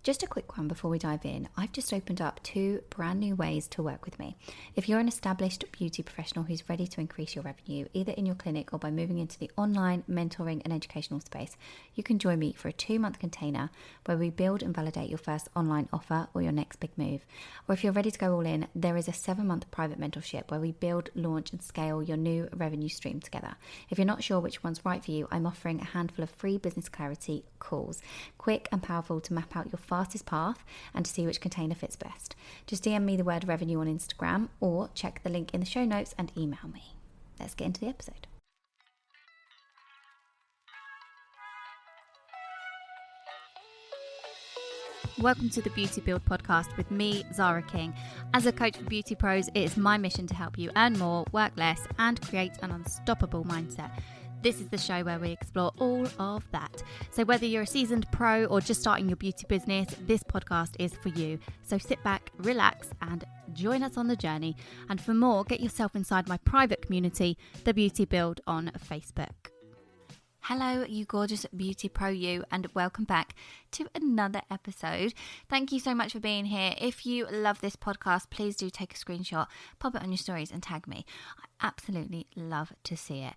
Just a quick one before we dive in. I've just opened up 2 brand new ways to work with me. If you're an established beauty professional who's ready to increase your revenue, either in your clinic or by moving into the online mentoring and educational space, you can join me for a 2-month container where we build and validate your first online offer or your next big move. Or if you're ready to go all in, there is a 7-month private mentorship where we build, launch and scale your new revenue stream together. If you're not sure which one's right for you, I'm offering a handful of free business clarity calls, quick and powerful to map out your fastest path and to see which container fits best. Just DM me the word revenue on Instagram or check the link in the show notes and email me. Let's get into the episode. Welcome to the Beauty Build podcast with me, Zara King. As a coach for beauty pros, it is my mission to help you earn more, work less, and create an unstoppable mindset. This is the show where we explore all of that. So whether you're a seasoned pro or just starting your beauty business, this podcast is for you. So sit back, relax, and join us on the journey. And for more, get yourself inside my private community, The Beauty Build on Facebook. Hello, you gorgeous beauty pro you, and welcome back to another episode. Thank you so much for being here. If you love this podcast, please do take a screenshot, pop it on your stories and tag me. I absolutely love to see it.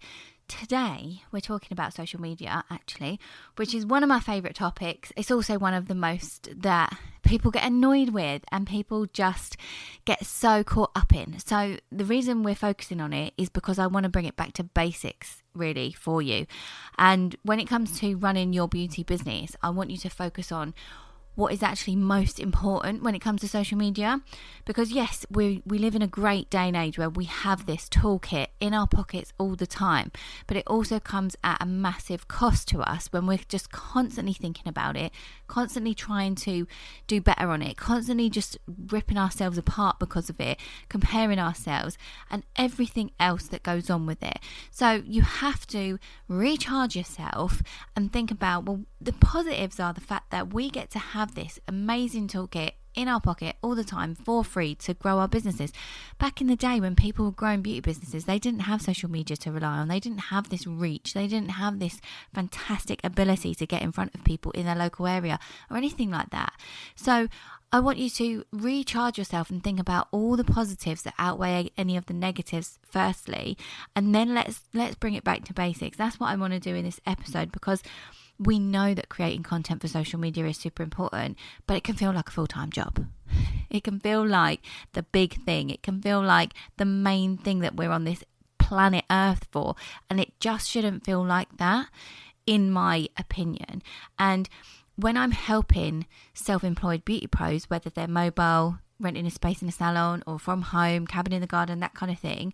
Today, we're talking about social media, actually, which is one of my favourite topics. It's also one of the most that people get annoyed with and people just get so caught up in. So the reason we're focusing on it is because I want to bring it back to basics, really, for you. And when it comes to running your beauty business, I want you to focus on what is actually most important when it comes to social media. Because yes, we live in a great day and age where we have this toolkit in our pockets all the time, but it also comes at a massive cost to us when we're just constantly thinking about it, constantly trying to do better on it, constantly just ripping ourselves apart because of it, comparing ourselves and everything else that goes on with it. So you have to recharge yourself and think about, well, the positives are the fact that we get to have this amazing toolkit in our pocket all the time for free to grow our businesses. Back in the day when people were growing beauty businesses, they didn't have social media to rely on. They didn't have this reach. They didn't have this fantastic ability to get in front of people in their local area or anything like that. So I want you to recharge yourself and think about all the positives that outweigh any of the negatives firstly, and then let's bring it back to basics. That's what I want to do in this episode, because we know that creating content for social media is super important, but it can feel like a full-time job. It can feel like the big thing. It can feel like the main thing that we're on this planet Earth for, and it just shouldn't feel like that, in my opinion. And when I'm helping self-employed beauty pros, whether they're mobile, renting a space in a salon, or from home, cabin in the garden, that kind of thing,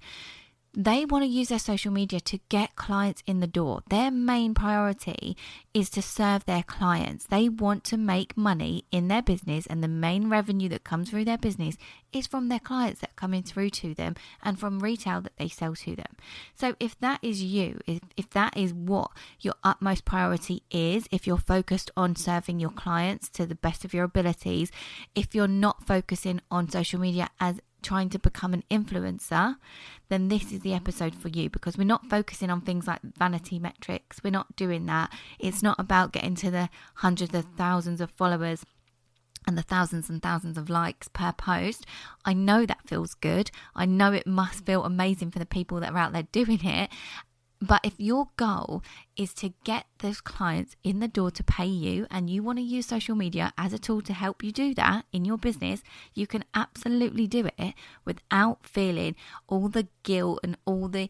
they want to use their social media to get clients in the door. Their main priority is to serve their clients. They want to make money in their business, and the main revenue that comes through their business is from their clients that come in through to them and from retail that they sell to them. So if that is you, if that is what your utmost priority is, if you're focused on serving your clients to the best of your abilities, if you're not focusing on social media as trying to become an influencer, then this is the episode for you, because we're not focusing on things like vanity metrics. We're not doing that. It's not about getting to the hundreds of thousands of followers and the thousands and thousands of likes per post. I know that feels good. I know it must feel amazing for the people that are out there doing it. But if your goal is to get those clients in the door to pay you, and you want to use social media as a tool to help you do that in your business, you can absolutely do it without feeling all the guilt and all the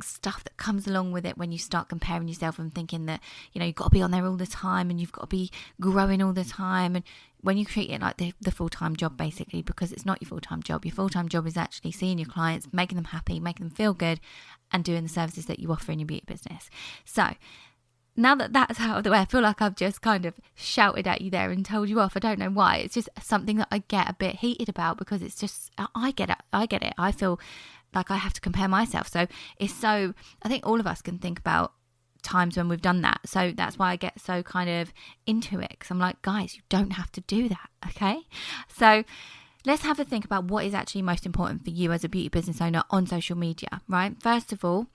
stuff that comes along with it when you start comparing yourself and thinking that, you know, you've got to be on there all the time and you've got to be growing all the time. And when you treat it like the full-time job, basically, because it's not your full-time job. Your full-time job is actually seeing your clients, making them happy, making them feel good, and doing the services that you offer in your beauty business. So now that that's out of the way, I feel like I've just kind of shouted at you there and told you off. I don't know why. It's just something that I get a bit heated about, because it's just, I get it. I feel like I have to compare myself. So I think all of us can think about times when we've done that. So that's why I get so kind of into it, because I'm like, guys, you don't have to do that. Okay. So let's have a think about what is actually most important for you as a beauty business owner on social media, right? First of all,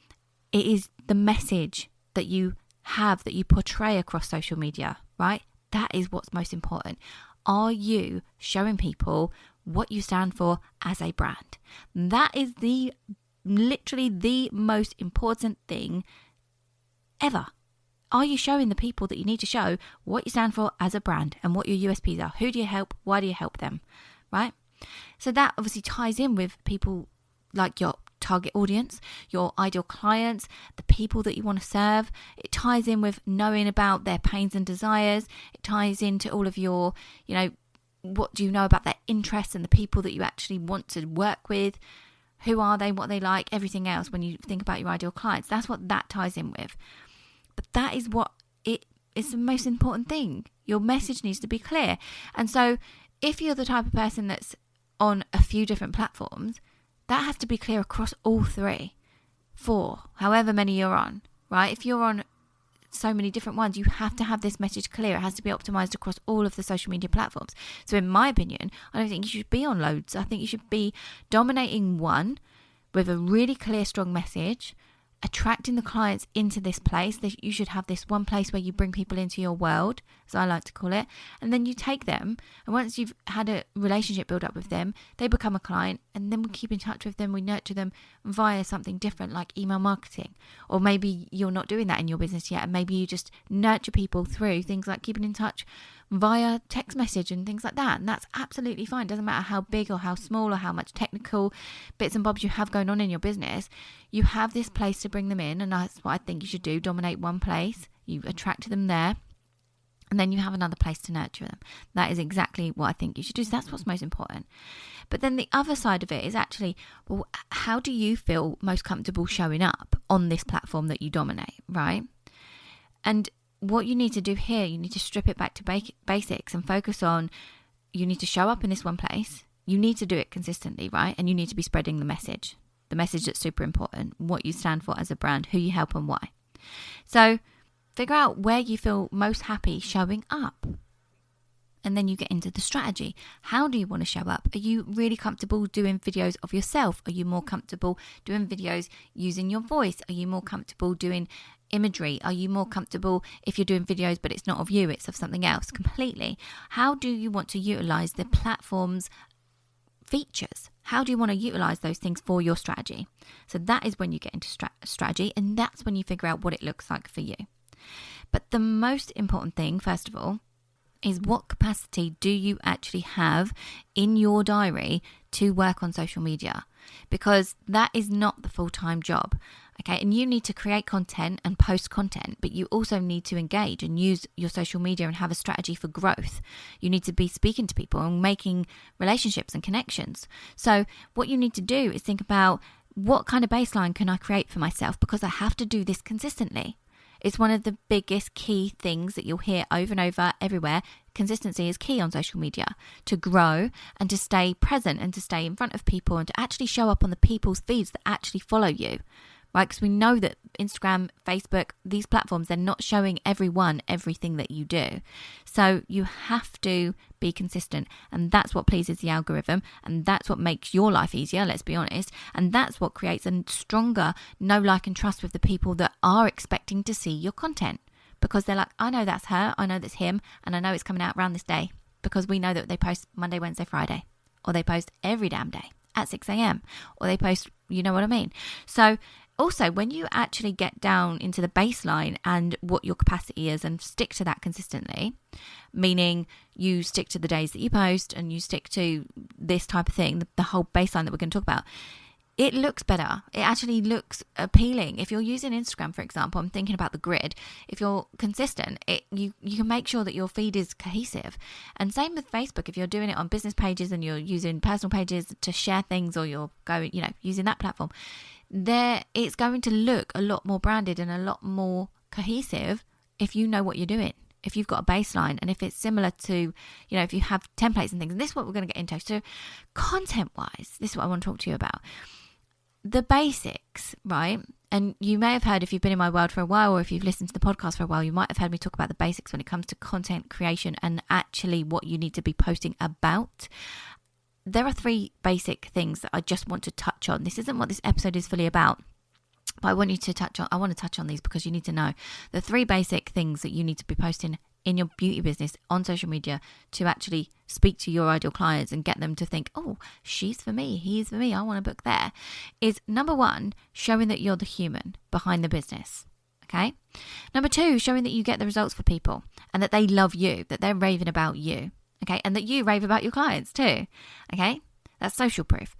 it is the message that you have, that you portray across social media, right? That is what's most important. Are you showing people what you stand for as a brand? That is literally the most important thing ever. Are you showing the people that you need to show what you stand for as a brand and what your USPs are? Who do you help? Why do you help them? Right? So that obviously ties in with people like your target audience, your ideal clients, the people that you want to serve. It ties in with knowing about their pains and desires. It ties into all of your, what do you know about their interests and the people that you actually want to work with? Who are they? What they like? Everything else when you think about your ideal clients. That's what that ties in with. But that is what it is the most important thing. Your message needs to be clear. And so if you're the type of person that's on a few different platforms, that has to be clear across all 3, 4, however many you're on, right? If you're on so many different ones, you have to have this message clear. It has to be optimized across all of the social media platforms. So in my opinion, I don't think you should be on loads. I think you should be dominating one with a really clear, strong message, attracting the clients into this place. That you should have this one place where you bring people into your world, as I like to call it, and then you take them, and once you've had a relationship build up with them, they become a client, and then we keep in touch with them, we nurture them via something different like email marketing. Or maybe you're not doing that in your business yet, and maybe you just nurture people through things like keeping in touch via text message and things like that, and that's absolutely fine. Doesn't matter how big or how small or how much technical bits and bobs you have going on in your business. You have this place to bring them in, and that's what I think you should do. Dominate one place, you attract them there, and then you have another place to nurture them. That is exactly what I think you should do. So that's what's most important. But then the other side of it is actually, well, how do you feel most comfortable showing up on this platform that you dominate, right? And what you need to do here, you need to strip it back to basics and focus on, you need to show up in this one place. You need to do it consistently, right? And you need to be spreading the message that's super important, what you stand for as a brand, who you help and why. So figure out where you feel most happy showing up. And then you get into the strategy. How do you want to show up? Are you really comfortable doing videos of yourself? Are you more comfortable doing videos using your voice? Are you more comfortable doing imagery? Are you more comfortable if you're doing videos but it's not of you, it's of something else completely? How do you want to utilize the platform's features? How do you want to utilize those things for your strategy? So that is when you get into strategy, and that's when you figure out what it looks like for you. But the most important thing, first of all, is what capacity do you actually have in your diary to work on social media? Because that is not the full-time job, okay? And you need to create content and post content, but you also need to engage and use your social media and have a strategy for growth. You need to be speaking to people and making relationships and connections. So what you need to do is think about, what kind of baseline can I create for myself? Because I have to do this consistently. It's one of the biggest key things that you'll hear over and over everywhere. Consistency is key on social media to grow and to stay present and to stay in front of people and to actually show up on the people's feeds that actually follow you, right? Because we know that Instagram, Facebook, these platforms, they're not showing everyone everything that you do. So you have to be consistent, and that's what pleases the algorithm, and that's what makes your life easier, let's be honest, and that's what creates a stronger know, like and trust with the people that are expecting to see your content, because they're like, I know that's her, I know that's him, and I know it's coming out around this day, because we know that they post Monday, Wednesday, Friday, or they post every damn day at 6 a.m, or they post, you know what I mean? So also, when you actually get down into the baseline and what your capacity is and stick to that consistently, meaning you stick to the days that you post and you stick to this type of thing, the whole baseline that we're going to talk about, it looks better. It actually looks appealing. If you're using Instagram, for example, I'm thinking about the grid. If you're consistent, you can make sure that your feed is cohesive. And same with Facebook. If you're doing it on business pages and you're using personal pages to share things, or you're going, using that platform, it's going to look a lot more branded and a lot more cohesive if you know what you're doing, if you've got a baseline, and if it's similar to, if you have templates and things. And this is what we're going to get into. So content-wise, this is what I want to talk to you about. The basics, right? And you may have heard, if you've been in my world for a while, or if you've listened to the podcast for a while, you might have heard me talk about the basics when it comes to content creation and actually what you need to be posting about. There are 3 basic things that I just want to touch on. This isn't what this episode is fully about, but I want to touch on these because you need to know the 3 basic things that you need to be posting in your beauty business on social media to actually speak to your ideal clients and get them to think, oh, she's for me, he's for me, I want to book there, is number one, showing that you're the human behind the business. Okay. Number two, showing that you get the results for people and that they love you, that they're raving about you. Okay. And that you rave about your clients too. Okay. That's social proof.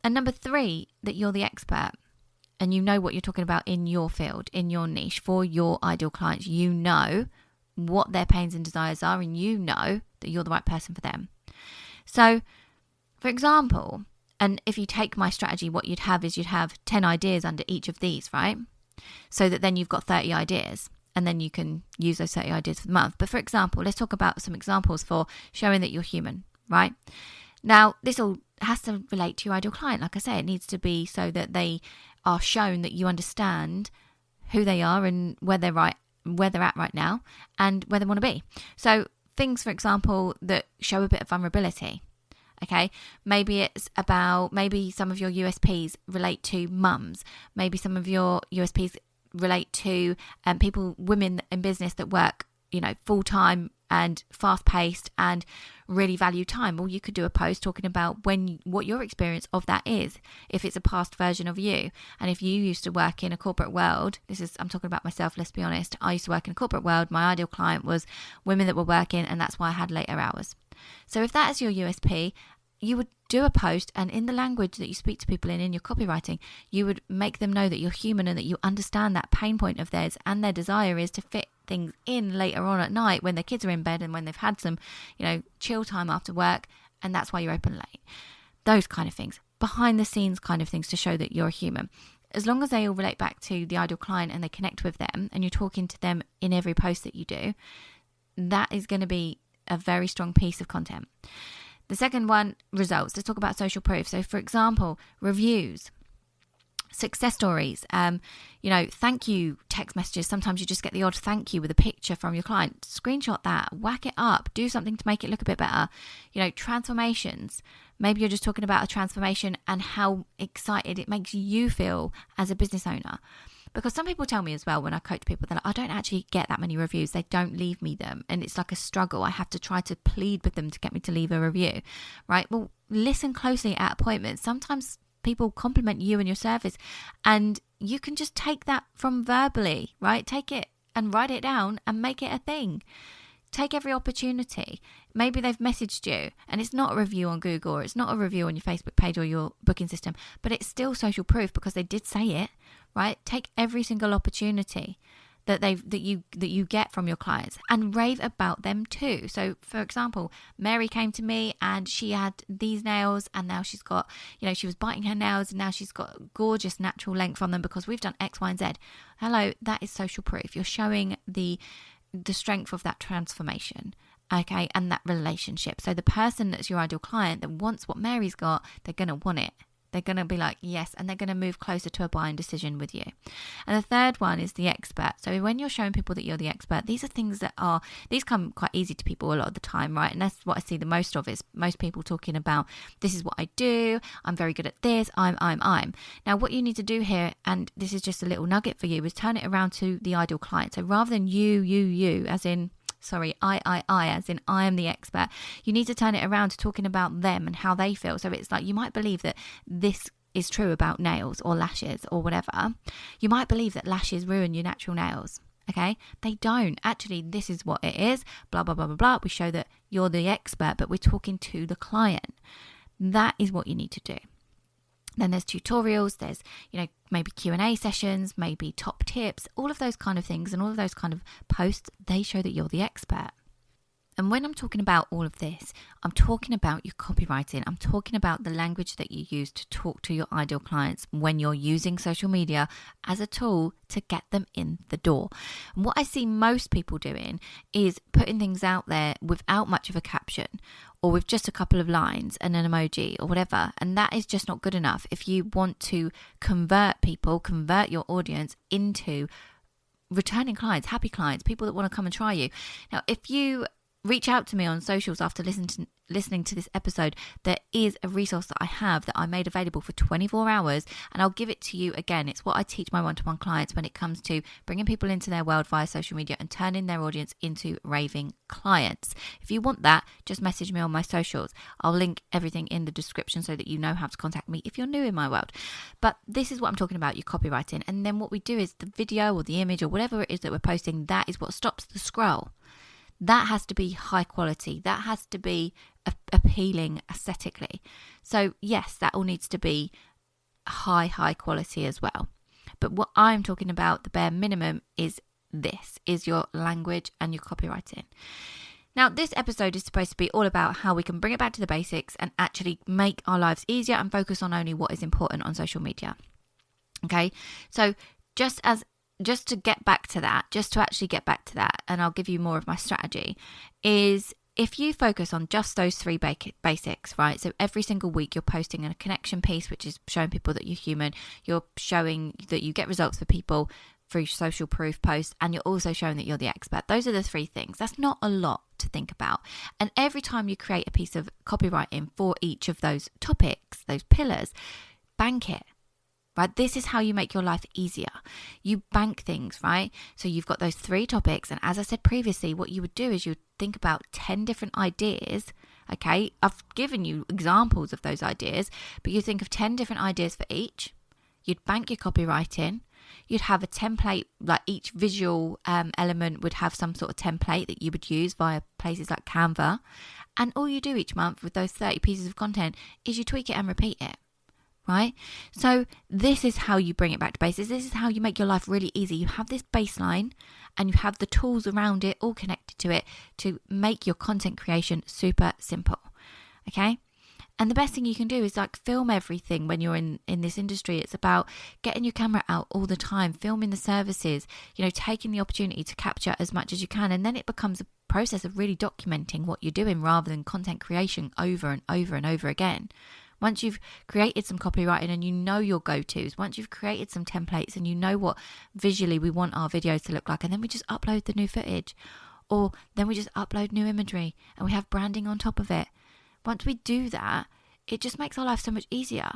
And number three, that you're the expert and you know what you're talking about in your field, in your niche for your ideal clients. You know what their pains and desires are and you know that you're the right person for them. So, for example, and if you take my strategy, what you'd have is you'd have 10 ideas under each of these, right? So that then you've got 30 ideas and then you can use those 30 ideas for the month. But for example, let's talk about some examples for showing that you're human, right? Now, this all has to relate to your ideal client. Like I say, it needs to be so that they are shown that you understand who they are and where they're at right now and where they want to be. So things, for example, that show a bit of vulnerability. Okay, maybe it's about, maybe some of your USPs relate to mums. Maybe some of your USPs relate to people, women in business that work, full time and fast paced and really value time. Well, you could do a post talking about what your experience of that is, if it's a past version of you. And if you used to work in a corporate world, I'm talking about myself, let's be honest. I used to work in a corporate world. My ideal client was women that were working, and that's why I had later hours. So if that is your USP, you would do a post, and in the language that you speak to people in your copywriting, you would make them know that you're human and that you understand that pain point of theirs, and their desire is to fit things in later on at night when their kids are in bed and when they've had some, chill time after work, and that's why you're open late. Those kind of things, behind the scenes kind of things to show that you're a human. As long as they all relate back to the ideal client and they connect with them and you're talking to them in every post that you do, that is going to be a very strong piece of content. The second one, results. Let's talk about social proof. So, for example, reviews, success stories, thank you text messages. Sometimes you just get the odd thank you with a picture from your client. Screenshot that, whack it up, do something to make it look a bit better. Transformations. Maybe you're just talking about a transformation and how excited it makes you feel as a business owner. Because some people tell me as well when I coach people, they're like, I don't actually get that many reviews. They don't leave me them. And it's like a struggle. I have to try to plead with them to get me to leave a review, right? Well, listen closely at appointments. Sometimes people compliment you and your service, and you can just take that from verbally, right? Take it and write it down and make it a thing. Take every opportunity. Maybe they've messaged you and it's not a review on Google or it's not a review on your Facebook page or your booking system, but it's still social proof because they did say it, right? Take every single opportunity that you get from your clients and rave about them too. So for example, Mary came to me and she had these nails and now she's got, she was biting her nails and now she's got gorgeous natural length on them because we've done X, Y, and Z. Hello, that is social proof. You're showing the strength of that transformation, okay, and that relationship. So the person that's your ideal client that wants what Mary's got, they're going to want it. They're going to be like, yes, and they're going to move closer to a buying decision with you. And the third one is the expert. So when you're showing people that you're the expert, these are things these come quite easy to people a lot of the time, right? And that's what I see the most of is most people talking about, this is what I do, I'm very good at this, I'm. Now, what you need to do here, and this is just a little nugget for you, is turn it around to the ideal client. So rather than you, as in, I, as in I am the expert. You need to turn it around to talking about them and how they feel. So it's like, you might believe that this is true about nails or lashes or whatever. You might believe that lashes ruin your natural nails. Okay, they don't. Actually, this is what it is. Blah, blah, blah, blah, blah. We show that you're the expert, but we're talking to the client. That is what you need to do. Then there's tutorials, there's, maybe Q&A sessions, maybe top tips, all of those kind of things and all of those kind of posts, they show that you're the expert. And when I'm talking about all of this, I'm talking about your copywriting. I'm talking about the language that you use to talk to your ideal clients when you're using social media as a tool to get them in the door. And what I see most people doing is putting things out there without much of a caption or with just a couple of lines and an emoji or whatever. And that is just not good enough. If you want to convert your audience into returning clients, happy clients, people that want to come and try you. Now, if you reach out to me on socials after listening to this episode. There is a resource that I have that I made available for 24 hours, and I'll give it to you again. It's what I teach my one-to-one clients when it comes to bringing people into their world via social media and turning their audience into raving clients. If you want that, just message me on my socials. I'll link everything in the description so that you know how to contact me if you're new in my world. But this is what I'm talking about, your copywriting. And then what we do is the video or the image or whatever it is that we're posting, that is what stops the scroll. That has to be high quality. That has to be appealing aesthetically. So yes, that all needs to be high quality as well. But what I'm talking about, the bare minimum, is your language and your copywriting. Now, this episode is supposed to be all about how we can bring it back to the basics and actually make our lives easier and focus on only what is important on social media. Okay, so just to get back to that, and I'll give you more of my strategy, is if you focus on just those three basics, right? So every single week you're posting a connection piece, which is showing people that you're human. You're showing that you get results for people through social proof posts, and you're also showing that you're the expert. Those are the three things. That's not a lot to think about. And every time you create a piece of copywriting for each of those topics, those pillars, bank it. Right? This is how you make your life easier. You bank things, right? So you've got those three topics. And as I said previously, what you would do is you would think about 10 different ideas. Okay. I've given you examples of those ideas, but you think of 10 different ideas for each. You'd bank your copywriting. You'd have a template, like each visual element would have some sort of template that you would use via places like Canva. And all you do each month with those 30 pieces of content is you tweak it and repeat it. Right? So this is how you bring it back to basics. This is how you make your life really easy. You have this baseline and you have the tools around it all connected to it to make your content creation super simple. Okay? And the best thing you can do is like film everything when you're in this industry. It's about getting your camera out all the time, filming the services, taking the opportunity to capture as much as you can. And then it becomes a process of really documenting what you're doing rather than content creation over and over and over again. Once you've created some copywriting and you know your go-tos, once you've created some templates and you know what visually we want our videos to look like, and then we just upload the new footage, or then we just upload new imagery and we have branding on top of it. Once we do that, it just makes our life so much easier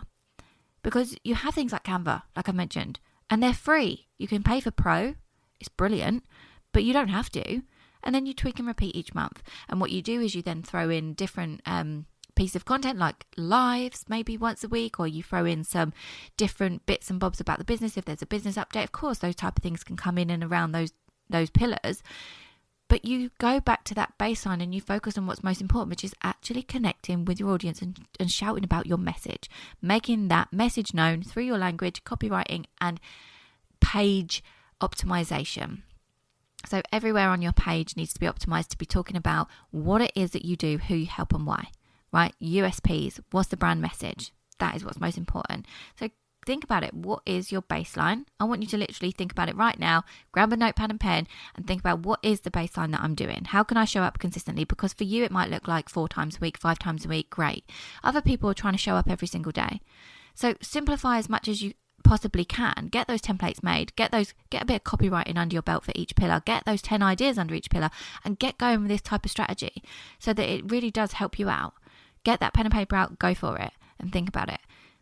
because you have things like Canva, like I mentioned, and they're free. You can pay for Pro. It's brilliant, but you don't have to. And then you tweak and repeat each month. And what you do is you then throw in different piece of content like lives maybe once a week, or you throw in some different bits and bobs about the business. If there's a business update, of course those type of things can come in and around those pillars, but you go back to that baseline and you focus on what's most important, which is actually connecting with your audience and shouting about your message, making that message known through your language, copywriting, and page optimization. So everywhere on your page needs to be optimized to be talking about what it is that you do, who you help, and why. Right? USPs. What's the brand message? That is what's most important. So think about it. What is your baseline? I want you to literally think about it right now. Grab a notepad and pen and think about what is the baseline that I'm doing? How can I show up consistently? Because for you, it might look like 4 times a week, 5 times a week. Great. Other people are trying to show up every single day. So simplify as much as you possibly can. Get those templates made. Get a bit of copywriting under your belt for each pillar. Get those 10 ideas under each pillar and get going with this type of strategy so that it really does help you out. Get that pen and paper out, go for it, and think about it.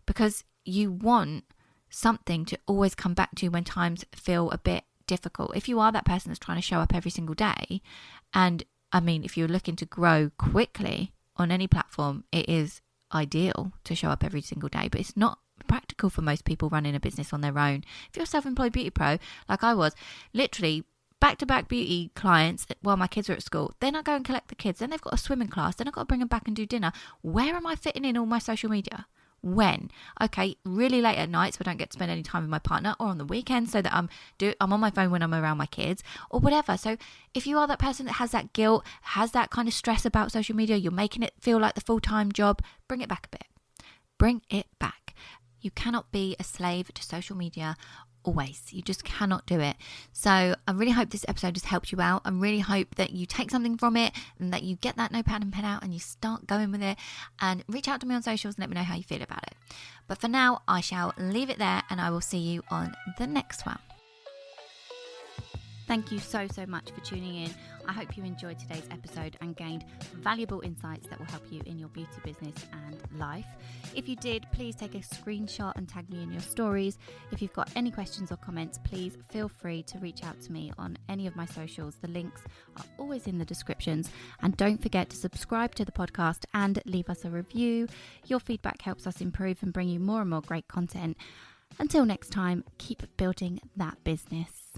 Because you want something to always come back to when times feel a bit difficult. If you are that person that's trying to show up every single day, and I mean, if you're looking to grow quickly on any platform, it is ideal to show up every single day, but it's not practical for most people running a business on their own. If you're a self-employed beauty pro, like I was, literally back-to-back beauty clients while my kids are at school. Then I go and collect the kids. Then they've got a swimming class. Then I've got to bring them back and do dinner. Where am I fitting in all my social media? When? Okay, really late at night so I don't get to spend any time with my partner, or on the weekend so that I'm on my phone when I'm around my kids, or whatever. So if you are that person that has that guilt, has that kind of stress about social media, you're making it feel like the full-time job, bring it back a bit. Bring it back. You cannot be a slave to social media always. You just cannot do it. So I really hope this episode has helped you out. I really hope that you take something from it and that you get that notepad and pen out and you start going with it, and reach out to me on socials and let me know how you feel about it. But for now, I shall leave it there and I will see you on the next one. Thank you so much for tuning in. I hope you enjoyed today's episode and gained valuable insights that will help you in your beauty business and life. If you did, please take a screenshot and tag me in your stories. If you've got any questions or comments, please feel free to reach out to me on any of my socials. The links are always in the descriptions. And don't forget to subscribe to the podcast and leave us a review. Your feedback helps us improve and bring you more and more great content. Until next time, keep building that business.